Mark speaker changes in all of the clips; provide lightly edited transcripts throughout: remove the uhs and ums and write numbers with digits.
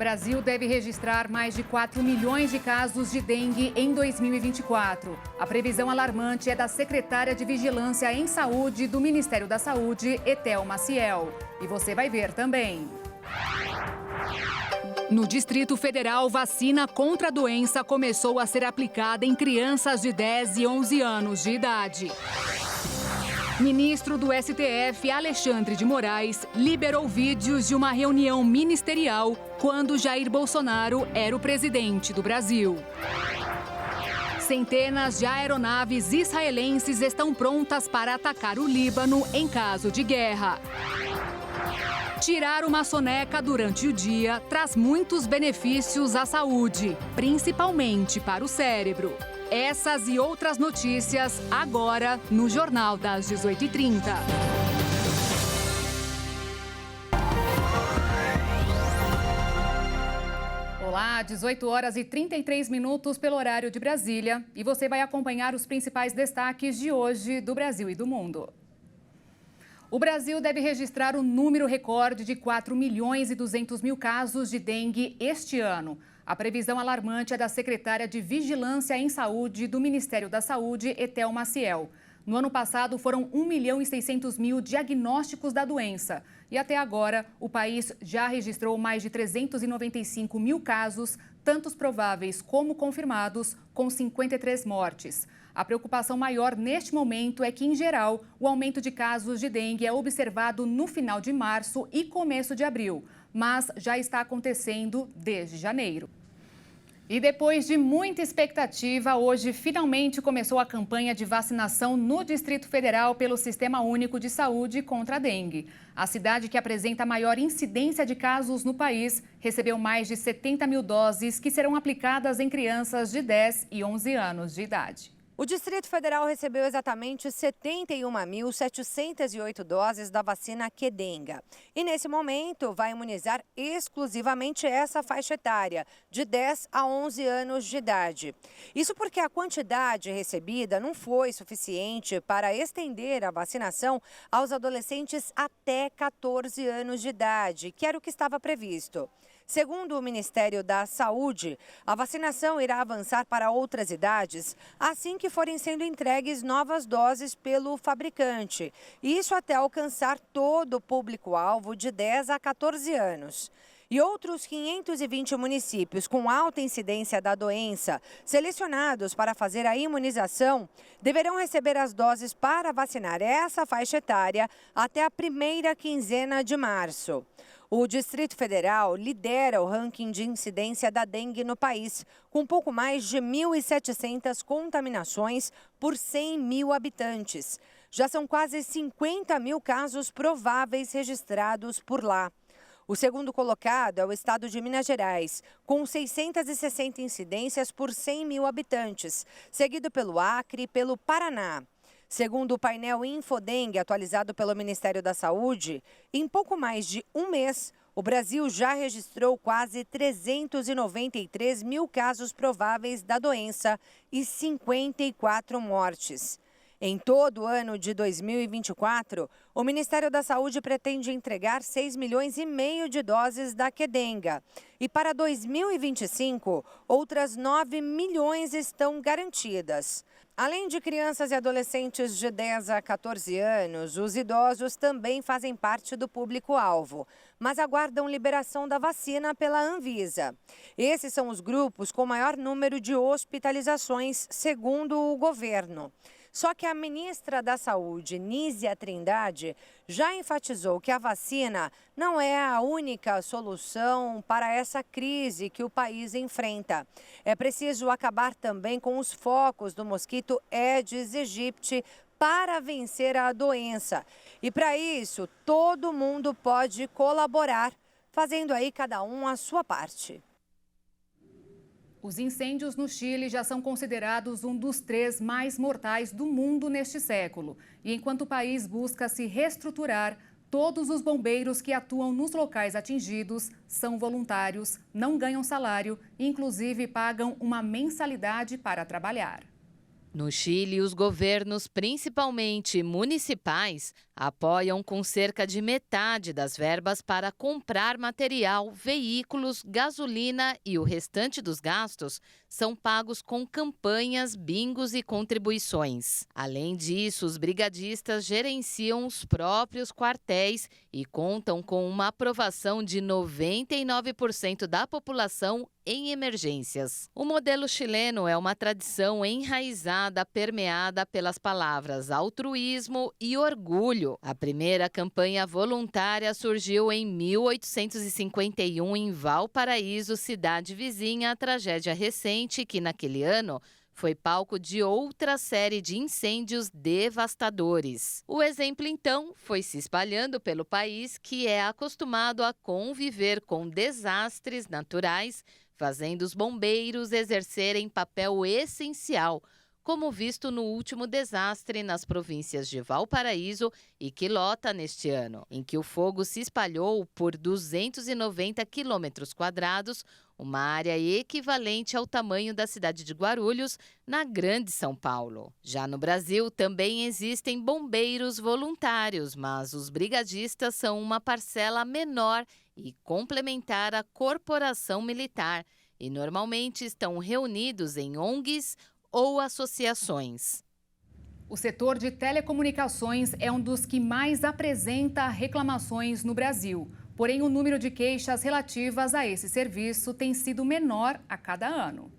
Speaker 1: Brasil deve registrar mais de 4 milhões de casos de dengue em 2024. A previsão alarmante é da secretária de Vigilância em Saúde do Ministério da Saúde, Etel Maciel. E você vai ver também. No Distrito Federal, vacina contra a doença começou a ser aplicada em crianças de 10 e 11 anos de idade. Ministro do STF, Alexandre de Moraes, liberou vídeos de uma reunião ministerial quando Jair Bolsonaro era o presidente do Brasil. Centenas de aeronaves israelenses estão prontas para atacar o Líbano em caso de guerra. Tirar uma soneca durante o dia traz muitos benefícios à saúde, principalmente para o cérebro. Essas e outras notícias agora no Jornal das 18h30. Olá, 18 horas e 33 minutos pelo horário de Brasília. E você vai acompanhar os principais destaques de hoje do Brasil e do mundo. O Brasil deve registrar um número recorde de 4 milhões e 200 mil casos de dengue este ano. A previsão alarmante é da secretária de Vigilância em Saúde do Ministério da Saúde, Etel Maciel. No ano passado, foram 1 milhão e 600 mil diagnósticos da doença. E até agora, o país já registrou mais de 395 mil casos, tantos prováveis como confirmados, com 53 mortes. A preocupação maior neste momento é que, em geral, o aumento de casos de dengue é observado no final de março e começo de abril, mas já está acontecendo desde janeiro. E depois de muita expectativa, hoje finalmente começou a campanha de vacinação no Distrito Federal pelo Sistema Único de Saúde contra a dengue. A cidade que apresenta a maior incidência de casos no país recebeu mais de 70 mil doses que serão aplicadas em crianças de 10 e 11 anos de idade.
Speaker 2: O Distrito Federal recebeu exatamente 71.708 doses da vacina Qdenga. E, nesse momento, vai imunizar exclusivamente essa faixa etária, de 10 a 11 anos de idade. Isso porque a quantidade recebida não foi suficiente para estender a vacinação aos adolescentes até 14 anos de idade, que era o que estava previsto. Segundo o Ministério da Saúde, a vacinação irá avançar para outras idades assim que forem sendo entregues novas doses pelo fabricante. Isso até alcançar todo o público-alvo de 10 a 14 anos. E outros 520 municípios com alta incidência da doença, selecionados para fazer a imunização, deverão receber as doses para vacinar essa faixa etária até a primeira quinzena de março. O Distrito Federal lidera o ranking de incidência da dengue no país, com pouco mais de 1.700 contaminações por 100 mil habitantes. Já são quase 50 mil casos prováveis registrados por lá. O segundo colocado é o estado de Minas Gerais, com 660 incidências por 100 mil habitantes, seguido pelo Acre e pelo Paraná. Segundo o painel Infodengue, atualizado pelo Ministério da Saúde, em pouco mais de um mês, o Brasil já registrou quase 393 mil casos prováveis da doença e 54 mortes. Em todo o ano de 2024, o Ministério da Saúde pretende entregar 6 milhões e meio de doses da Qdenga. E para 2025, outras 9 milhões estão garantidas. Além de crianças e adolescentes de 10 a 14 anos, os idosos também fazem parte do público-alvo, mas aguardam liberação da vacina pela Anvisa. Esses são os grupos com maior número de hospitalizações, segundo o governo. Só que a ministra da Saúde, Nízia Trindade, já enfatizou que a vacina não é a única solução para essa crise que o país enfrenta. É preciso acabar também com os focos do mosquito Aedes aegypti para vencer a doença. E para isso, todo mundo pode colaborar, fazendo aí cada um a sua parte.
Speaker 1: Os incêndios no Chile já são considerados um dos 3 mais mortais do mundo neste século. E enquanto o país busca se reestruturar, todos os bombeiros que atuam nos locais atingidos são voluntários, não ganham salário e, inclusive, pagam uma mensalidade para trabalhar.
Speaker 3: No Chile, os governos, principalmente municipais, apoiam com cerca de metade das verbas para comprar material, veículos, gasolina e o restante dos gastos são pagos com campanhas, bingos e contribuições. Além disso, os brigadistas gerenciam os próprios quartéis e contam com uma aprovação de 99% da população em emergências. O modelo chileno é uma tradição enraizada, permeada pelas palavras altruísmo e orgulho. A primeira campanha voluntária surgiu em 1851 em Valparaíso, cidade vizinha à tragédia recente que, naquele ano, foi palco de outra série de incêndios devastadores. O exemplo, então, foi se espalhando pelo país, que é acostumado a conviver com desastres naturais, fazendo os bombeiros exercerem papel essencial, como visto no último desastre nas províncias de Valparaíso e Quilota neste ano, em que o fogo se espalhou por 290 quilômetros quadrados, uma área equivalente ao tamanho da cidade de Guarulhos, na Grande São Paulo. Já no Brasil, também existem bombeiros voluntários, mas os brigadistas são uma parcela menor e complementar à corporação militar, e normalmente estão reunidos em ONGs ou associações.
Speaker 1: O setor de telecomunicações é um dos que mais apresenta reclamações no Brasil. Porém, o número de queixas relativas a esse serviço tem sido menor a cada ano.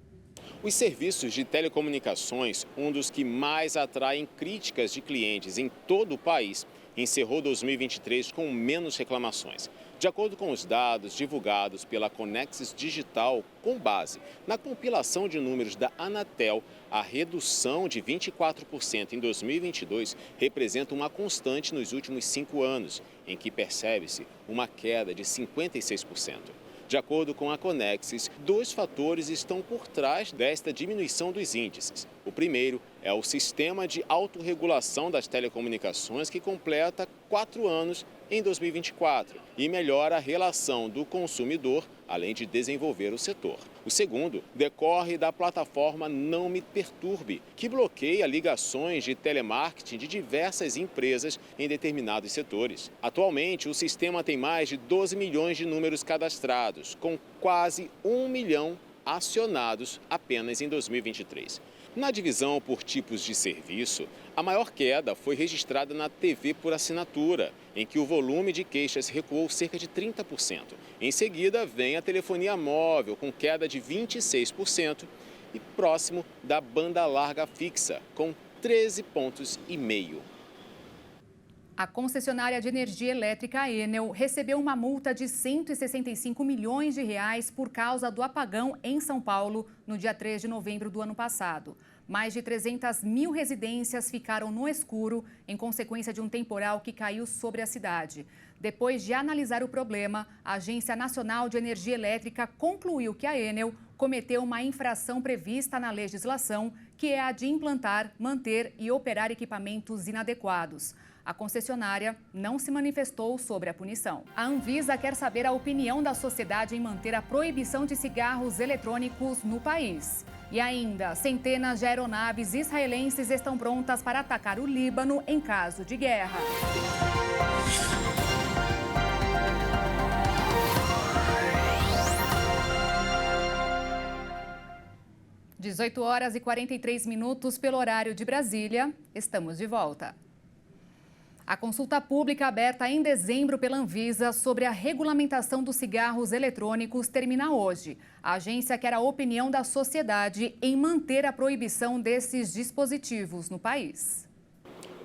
Speaker 4: Os serviços de telecomunicações, um dos que mais atraem críticas de clientes em todo o país, encerrou 2023 com menos reclamações. De acordo com os dados divulgados pela Conexis Digital, com base na compilação de números da Anatel, a redução de 24% em 2022 representa uma constante nos últimos 5 anos, em que percebe-se uma queda de 56%. De acordo com a Conexis, 2 fatores estão por trás desta diminuição dos índices. O primeiro é o sistema de autorregulação das telecomunicações, que completa 4 anos em 2024 e melhora a relação do consumidor, além de desenvolver o setor. O segundo decorre da plataforma Não Me Perturbe, que bloqueia ligações de telemarketing de diversas empresas em determinados setores. Atualmente, o sistema tem mais de 12 milhões de números cadastrados, com quase 1 milhão acionados apenas em 2023. Na divisão por tipos de serviço, a maior queda foi registrada na TV por assinatura, em que o volume de queixas recuou cerca de 30%. Em seguida, vem a telefonia móvel, com queda de 26%, e próximo da banda larga fixa, com 13,5 pontos.
Speaker 1: A concessionária de energia elétrica Enel recebeu uma multa de 165 milhões de reais por causa do apagão em São Paulo no dia 3 de novembro do ano passado. Mais de 300 mil residências ficaram no escuro em consequência de um temporal que caiu sobre a cidade. Depois de analisar o problema, a Agência Nacional de Energia Elétrica concluiu que a Enel cometeu uma infração prevista na legislação, que é a de implantar, manter e operar equipamentos inadequados. A concessionária não se manifestou sobre a punição. A Anvisa quer saber a opinião da sociedade em manter a proibição de cigarros eletrônicos no país. E ainda, centenas de aeronaves israelenses estão prontas para atacar o Líbano em caso de guerra. Às 18h43 pelo horário de Brasília, estamos de volta. A consulta pública aberta em dezembro pela Anvisa sobre a regulamentação dos cigarros eletrônicos termina hoje. A agência quer a opinião da sociedade em manter a proibição desses dispositivos no país.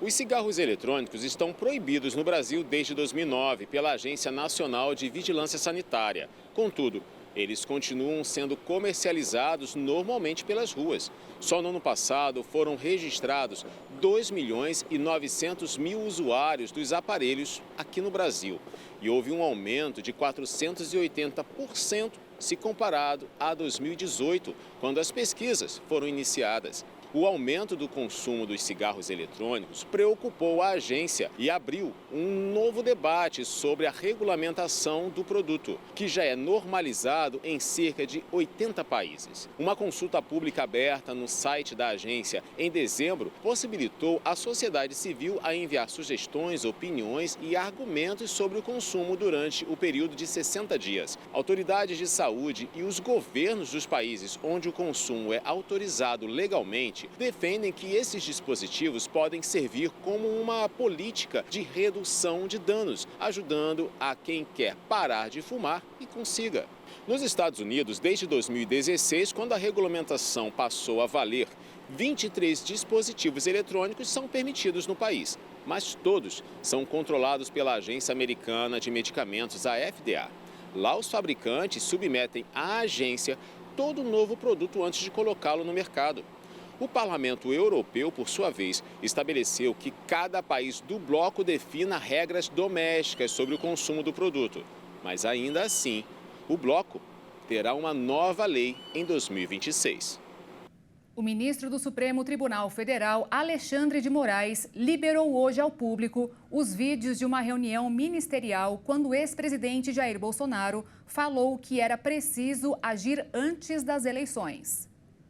Speaker 4: Os cigarros eletrônicos estão proibidos no Brasil desde 2009 pela Agência Nacional de Vigilância Sanitária. Contudo, eles continuam sendo comercializados normalmente pelas ruas. Só no ano passado foram registrados 2.900.000 usuários dos aparelhos aqui no Brasil. E houve um aumento de 480% se comparado a 2018, quando as pesquisas foram iniciadas. O aumento do consumo dos cigarros eletrônicos preocupou a agência e abriu um novo debate sobre a regulamentação do produto, que já é normalizado em cerca de 80 países. Uma consulta pública aberta no site da agência em dezembro possibilitou a sociedade civil a enviar sugestões, opiniões e argumentos sobre o consumo durante o período de 60 dias. Autoridades de saúde e os governos dos países onde o consumo é autorizado legalmente defendem que esses dispositivos podem servir como uma política de redução de danos, ajudando a quem quer parar de fumar e consiga. Nos Estados Unidos, desde 2016, quando a regulamentação passou a valer, 23 dispositivos eletrônicos são permitidos no país, mas todos são controlados pela Agência Americana de Medicamentos, a FDA. Lá, os fabricantes submetem à agência todo novo produto antes de colocá-lo no mercado. O Parlamento Europeu, por sua vez, estabeleceu que cada país do bloco defina regras domésticas sobre o consumo do produto. Mas ainda assim, o bloco terá uma nova lei em 2026.
Speaker 1: O ministro do Supremo Tribunal Federal, Alexandre de Moraes, liberou hoje ao público os vídeos de uma reunião ministerial quando o ex-presidente Jair Bolsonaro falou que era preciso agir antes das eleições.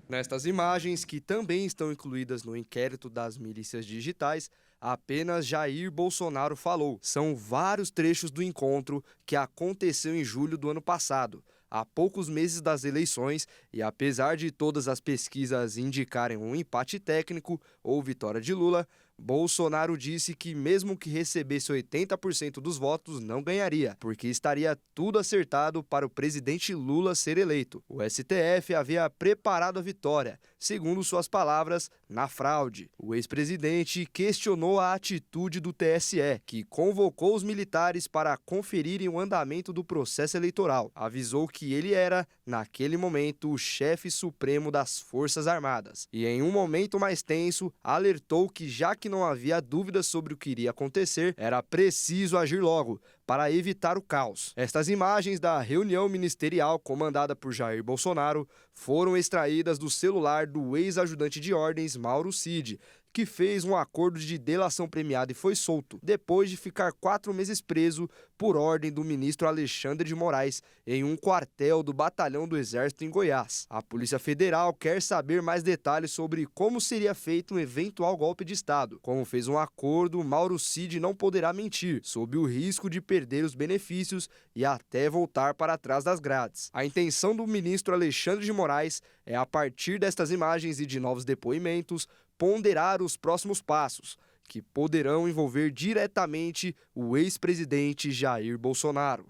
Speaker 5: Nestas imagens, que também estão incluídas no inquérito das milícias digitais, apenas Jair Bolsonaro falou. São vários trechos do encontro que aconteceu em julho do ano passado, há poucos meses das eleições, e apesar de todas as pesquisas indicarem um empate técnico ou vitória de Lula, Bolsonaro disse que mesmo que recebesse 80% dos votos, não ganharia, porque estaria tudo acertado para o presidente Lula ser eleito. O STF havia preparado a vitória, segundo suas palavras, na fraude. O ex-presidente questionou a atitude do TSE, que convocou os militares para conferirem o andamento do processo eleitoral. Avisou que ele era, naquele momento, o chefe supremo das Forças Armadas. E em um momento mais tenso, alertou que já que não havia dúvidas sobre o que iria acontecer, era preciso agir logo, para evitar o caos. Estas imagens da reunião ministerial comandada por Jair Bolsonaro foram extraídas do celular do ex-ajudante de ordens Mauro Cid, que fez um acordo de delação premiada e foi solto, depois de ficar 4 meses preso por ordem do ministro Alexandre de Moraes em um quartel do Batalhão do Exército em Goiás. A Polícia Federal quer saber mais detalhes sobre como seria feito um eventual golpe de Estado. Como fez um acordo, Mauro Cid não poderá mentir, sob o risco de perder os benefícios e até voltar para trás das grades. A intenção do ministro Alexandre de Moraes é, a partir destas imagens e de novos depoimentos, ponderar os próximos passos, que poderão envolver diretamente o ex-presidente Jair Bolsonaro.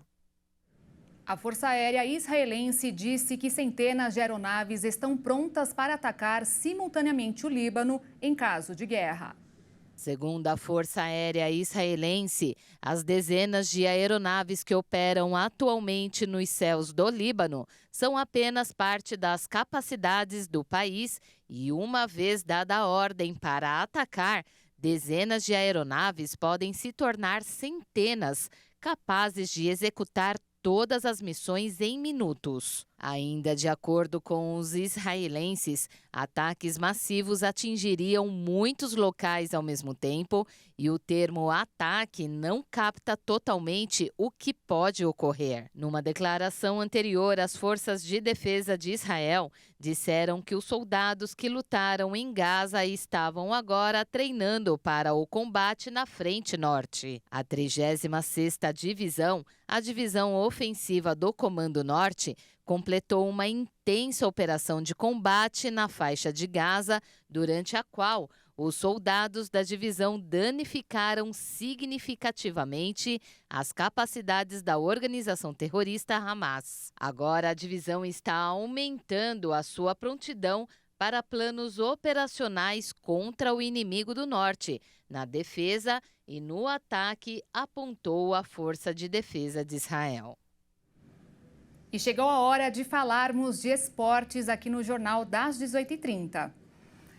Speaker 1: A Força Aérea Israelense disse que centenas de aeronaves estão prontas para atacar simultaneamente o Líbano em caso de guerra.
Speaker 3: Segundo a Força Aérea Israelense, as dezenas de aeronaves que operam atualmente nos céus do Líbano são apenas parte das capacidades do país e, uma vez dada a ordem para atacar, dezenas de aeronaves podem se tornar centenas, capazes de executar todas as missões em minutos. Ainda de acordo com os israelenses, ataques massivos atingiriam muitos locais ao mesmo tempo e o termo ataque não capta totalmente o que pode ocorrer. Numa declaração anterior, as forças de defesa de Israel disseram que os soldados que lutaram em Gaza estavam agora treinando para o combate na frente norte. A 36ª Divisão, a divisão ofensiva do Comando Norte, completou uma intensa operação de combate na faixa de Gaza, durante a qual os soldados da divisão danificaram significativamente as capacidades da organização terrorista Hamas. Agora a divisão está aumentando a sua prontidão para planos operacionais contra o inimigo do norte, na defesa e no ataque, apontou a Força de Defesa de Israel.
Speaker 1: E chegou a hora de falarmos de esportes aqui no Jornal das 18h30.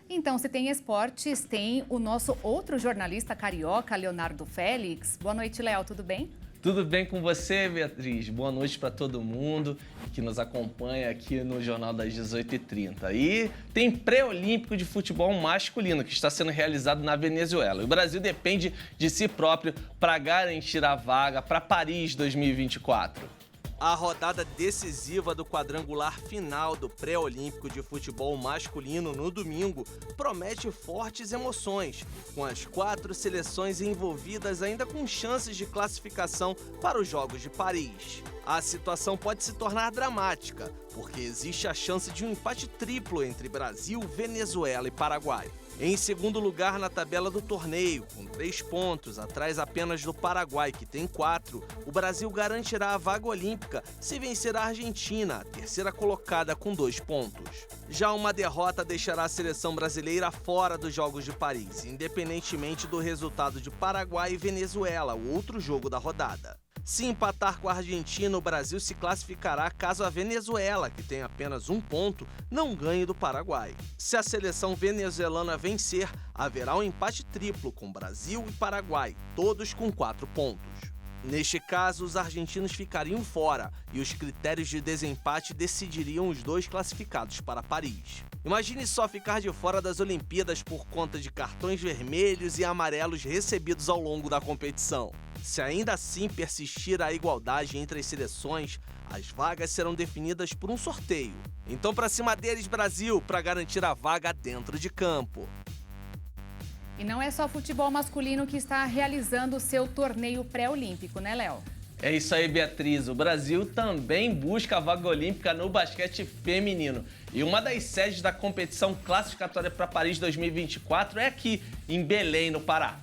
Speaker 1: Então, se tem esportes, tem o nosso outro jornalista carioca, Leonardo Félix. Boa noite, Léo, tudo bem?
Speaker 6: Tudo bem com você, Beatriz? Boa noite para todo mundo que nos acompanha aqui no Jornal das 18h30. E tem pré-olímpico de futebol masculino que está sendo realizado na Venezuela. O Brasil depende de si próprio para garantir a vaga para Paris 2024. A rodada decisiva do quadrangular final do pré-olímpico de futebol masculino no domingo promete fortes emoções, com as 4 seleções envolvidas ainda com chances de classificação para os Jogos de Paris. A situação pode se tornar dramática, porque existe a chance de um empate triplo entre Brasil, Venezuela e Paraguai. Em segundo lugar na tabela do torneio, com 3 pontos, atrás apenas do Paraguai, que tem 4, o Brasil garantirá a vaga olímpica se vencer a Argentina, a terceira colocada com 2 pontos. Já uma derrota deixará a seleção brasileira fora dos Jogos de Paris, independentemente do resultado de Paraguai e Venezuela, o outro jogo da rodada. Se empatar com a Argentina, o Brasil se classificará caso a Venezuela, que tem apenas 1 ponto, não ganhe do Paraguai. Se a seleção venezuelana vencer, haverá um empate triplo com Brasil e Paraguai, todos com 4 pontos. Neste caso, os argentinos ficariam fora e os critérios de desempate decidiriam os 2 classificados para Paris. Imagine só ficar de fora das Olimpíadas por conta de cartões vermelhos e amarelos recebidos ao longo da competição. Se ainda assim persistir a igualdade entre as seleções, as vagas serão definidas por um sorteio. Então, para cima deles, Brasil, para garantir a vaga dentro de campo.
Speaker 1: E não é só futebol masculino que está realizando o seu torneio pré-olímpico, né, Léo?
Speaker 6: É isso aí, Beatriz. O Brasil também busca a vaga olímpica no basquete feminino. E uma das sedes da competição classificatória para Paris 2024 é aqui, em Belém, no Pará.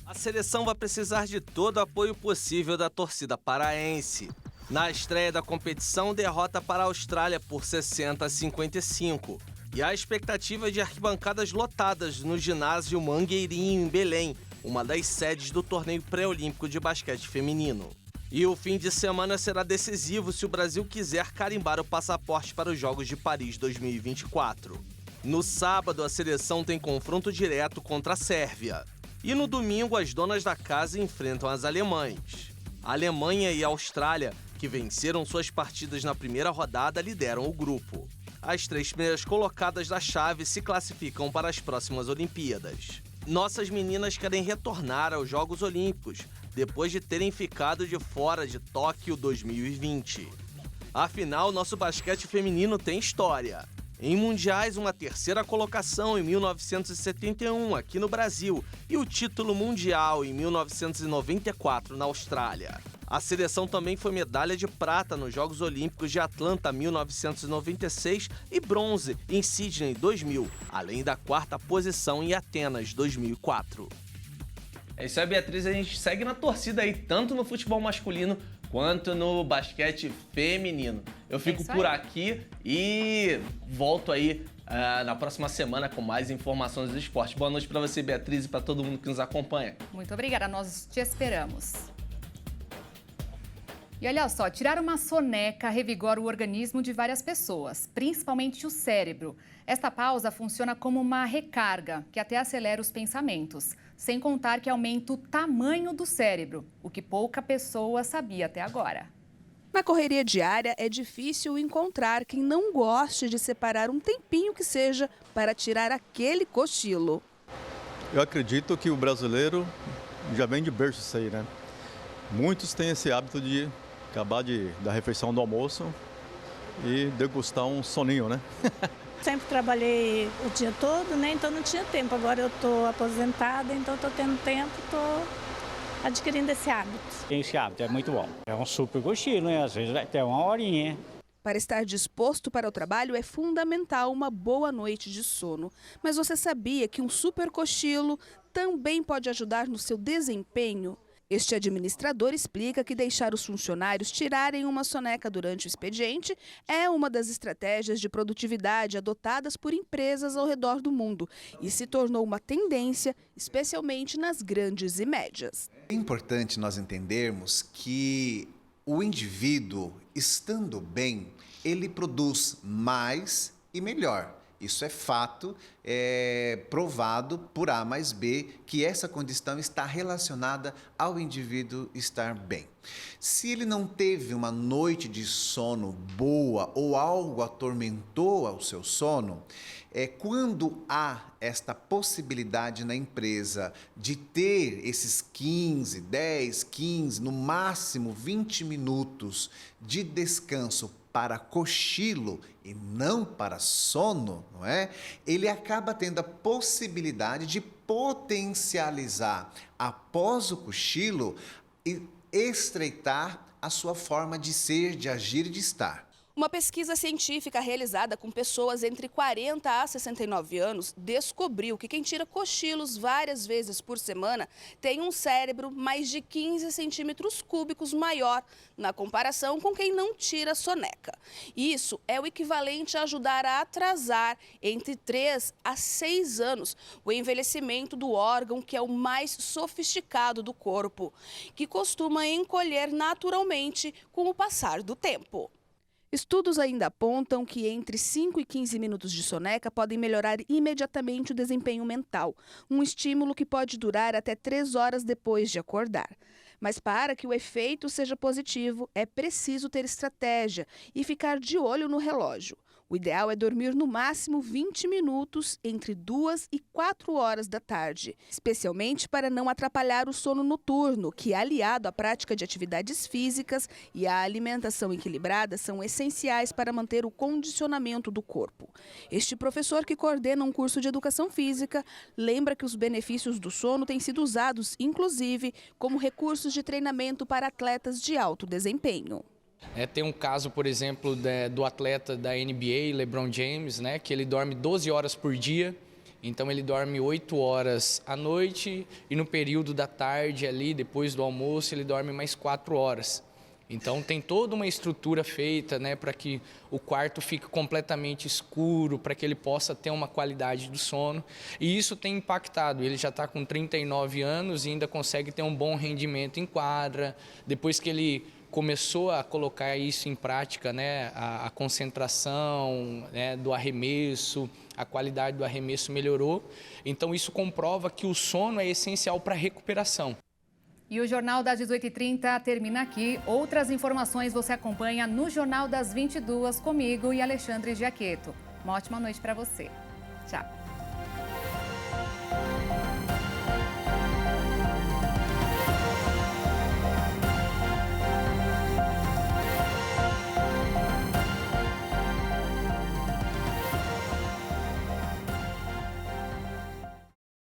Speaker 6: A seleção vai precisar de todo o apoio possível da torcida paraense. Na estreia da competição, derrota para a Austrália por 60-55. E a expectativa é de arquibancadas lotadas no ginásio Mangueirinho, em Belém, uma das sedes do torneio pré-olímpico de basquete feminino. E o fim de semana será decisivo se o Brasil quiser carimbar o passaporte para os Jogos de Paris 2024. No sábado, a seleção tem confronto direto contra a Sérvia. E no domingo, as donas da casa enfrentam as alemães. A Alemanha e a Austrália, que venceram suas partidas na primeira rodada, lideram o grupo. As 3 primeiras colocadas da chave se classificam para as próximas Olimpíadas. Nossas meninas querem retornar aos Jogos Olímpicos, depois de terem ficado de fora de Tóquio 2020. Afinal, nosso basquete feminino tem história. Em mundiais, uma 3ª colocação em 1971 aqui no Brasil e o título mundial em 1994 na Austrália. A seleção também foi medalha de prata nos Jogos Olímpicos de Atlanta 1996 e bronze em Sydney 2000, além da 4ª posição em Atenas 2004. É isso aí, Beatriz. A gente segue na torcida aí, tanto no futebol masculino quanto no basquete feminino. Eu fico por aqui e volto aí na próxima semana com mais informações do esporte. Boa noite para você, Beatriz, e para todo mundo que nos acompanha.
Speaker 1: Muito obrigada, nós te esperamos. E olha só, tirar uma soneca revigora o organismo de várias pessoas, principalmente o cérebro. Esta pausa funciona como uma recarga, que até acelera os pensamentos, sem contar que aumenta o tamanho do cérebro, o que pouca pessoa sabia até agora.
Speaker 7: Na correria diária, é difícil encontrar quem não goste de separar um tempinho que seja para tirar aquele cochilo.
Speaker 8: Eu acredito que o brasileiro já vem de berço isso aí, né? Muitos têm esse hábito de acabar da refeição do almoço e degustar um soninho, né?
Speaker 9: Sempre trabalhei o dia todo, né? Então não tinha tempo. Agora eu estou aposentada, então estou tendo tempo, estou adquirindo esse hábito.
Speaker 10: Esse hábito é muito bom. É um super cochilo, né? Às vezes até uma horinha.
Speaker 7: Para estar disposto para o trabalho é fundamental uma boa noite de sono. Mas você sabia que um super cochilo também pode ajudar no seu desempenho? Este administrador explica que deixar os funcionários tirarem uma soneca durante o expediente é uma das estratégias de produtividade adotadas por empresas ao redor do mundo e se tornou uma tendência, especialmente nas grandes e médias.
Speaker 11: É importante nós entendermos que o indivíduo, estando bem, ele produz mais e melhor. Isso é fato, é provado por A mais B que essa condição está relacionada ao indivíduo estar bem. Se ele não teve uma noite de sono boa ou algo atormentou ao seu sono, quando há esta possibilidade na empresa de ter esses 10, 15, no máximo 20 minutos de descanso para cochilo e não para sono, não é? Ele acaba tendo a possibilidade de potencializar após o cochilo e estreitar a sua forma de ser, de agir e de estar.
Speaker 7: Uma pesquisa científica realizada com pessoas entre 40 a 69 anos descobriu que quem tira cochilos várias vezes por semana tem um cérebro mais de 15 centímetros cúbicos maior na comparação com quem não tira soneca. Isso é o equivalente a ajudar a atrasar entre 3 a 6 anos o envelhecimento do órgão que é o mais sofisticado do corpo, que costuma encolher naturalmente com o passar do tempo. Estudos ainda apontam que entre 5 e 15 minutos de soneca podem melhorar imediatamente o desempenho mental, um estímulo que pode durar até 3 horas depois de acordar. Mas para que o efeito seja positivo, é preciso ter estratégia e ficar de olho no relógio. O ideal é dormir no máximo 20 minutos entre 2 e 4 horas da tarde, especialmente para não atrapalhar o sono noturno, que, aliado à prática de atividades físicas e à alimentação equilibrada, são essenciais para manter o condicionamento do corpo. Este professor, que coordena um curso de educação física, lembra que os benefícios do sono têm sido usados, inclusive, como recursos de treinamento para atletas de alto desempenho.
Speaker 12: Tem um caso, por exemplo, do atleta da NBA, LeBron James, que ele dorme 12 horas por dia, então ele dorme 8 horas à noite e no período da tarde, ali, depois do almoço, ele dorme mais 4 horas. Então tem toda uma estrutura feita para que o quarto fique completamente escuro, para que ele possa ter uma qualidade do sono. E isso tem impactado. Ele já está com 39 anos e ainda consegue ter um bom rendimento em quadra. Depois que ele começou a colocar isso em prática, a concentração do arremesso, a qualidade do arremesso melhorou. Então isso comprova que o sono é essencial para a recuperação.
Speaker 1: E o Jornal das 18h30 termina aqui. Outras informações você acompanha no Jornal das 22h comigo e Alexandre Giaquetto. Uma ótima noite para você. Tchau.